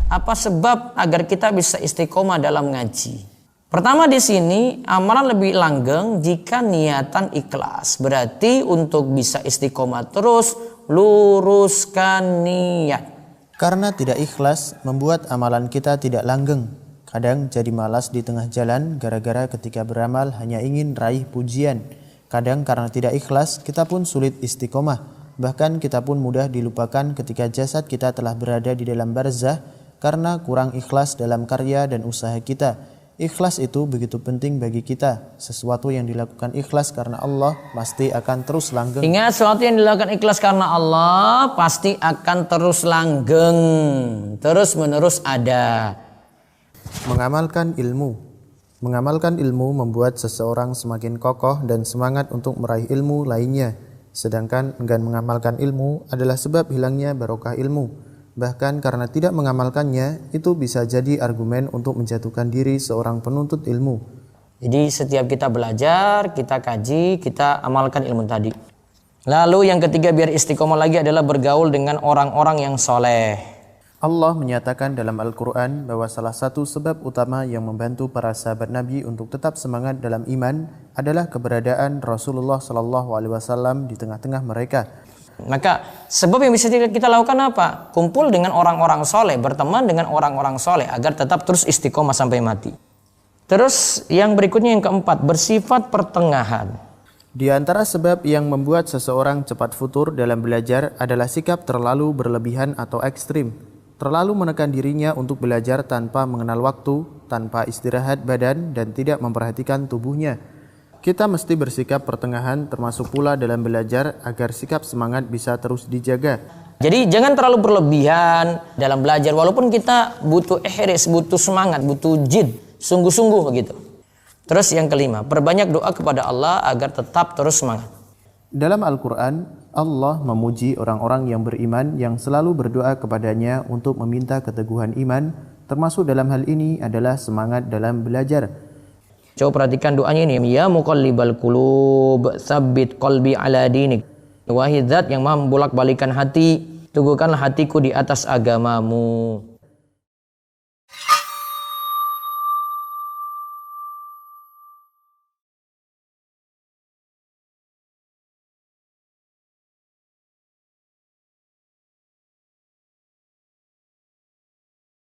Apa sebab agar kita bisa istiqomah dalam ngaji? Pertama di sini amalan lebih langgeng jika niatan ikhlas. Berarti untuk bisa istiqomah terus luruskan niat. Karena tidak ikhlas membuat amalan kita tidak langgeng. Kadang jadi malas di tengah jalan gara-gara ketika beramal hanya ingin raih pujian. Kadang karena tidak ikhlas kita pun sulit istiqomah. Bahkan kita pun mudah dilupakan ketika jasad kita telah berada di dalam barzah karena kurang ikhlas dalam karya dan usaha kita. Ikhlas itu begitu penting bagi kita. Sesuatu yang dilakukan ikhlas karena Allah pasti akan terus langgeng. Ingat, sesuatu yang dilakukan ikhlas karena Allah pasti akan terus langgeng, terus menerus ada. Mengamalkan ilmu. Mengamalkan ilmu membuat seseorang semakin kokoh dan semangat untuk meraih ilmu lainnya. Sedangkan enggan mengamalkan ilmu adalah sebab hilangnya barokah ilmu. Bahkan karena tidak mengamalkannya, itu bisa jadi argumen untuk menjatuhkan diri seorang penuntut ilmu. Jadi setiap kita belajar, kita kaji, kita amalkan ilmu tadi. Lalu yang ketiga biar istiqomah lagi adalah bergaul dengan orang-orang yang soleh. Allah menyatakan dalam Al-Quran bahwa salah satu sebab utama yang membantu para sahabat Nabi untuk tetap semangat dalam iman adalah keberadaan Rasulullah SAW di tengah-tengah mereka. Maka sebab yang bisa kita lakukan apa? Kumpul dengan orang-orang soleh, berteman dengan orang-orang soleh agar tetap terus istiqomah sampai mati. Terus yang berikutnya yang keempat, bersifat pertengahan. Di antara sebab yang membuat seseorang cepat futur dalam belajar adalah sikap terlalu berlebihan atau ekstrim. Terlalu menekan dirinya untuk belajar tanpa mengenal waktu, tanpa istirahat badan dan tidak memperhatikan tubuhnya. Kita mesti bersikap pertengahan termasuk pula dalam belajar agar sikap semangat bisa terus dijaga. Jadi jangan terlalu berlebihan dalam belajar walaupun kita butuh ihris, butuh semangat, butuh jid, sungguh-sungguh gitu. Terus yang kelima, perbanyak doa kepada Allah agar tetap terus semangat. Dalam Al-Quran, Allah memuji orang-orang yang beriman yang selalu berdoa kepadanya untuk meminta keteguhan iman, termasuk dalam hal ini adalah semangat dalam belajar. Coba perhatikan doanya ini. Ya muqallibal qulub, tsabbit qalbi ala dinik. Wahai zat yang maha membolak-balikan hati, teguhkanlah hatiku di atas agamamu.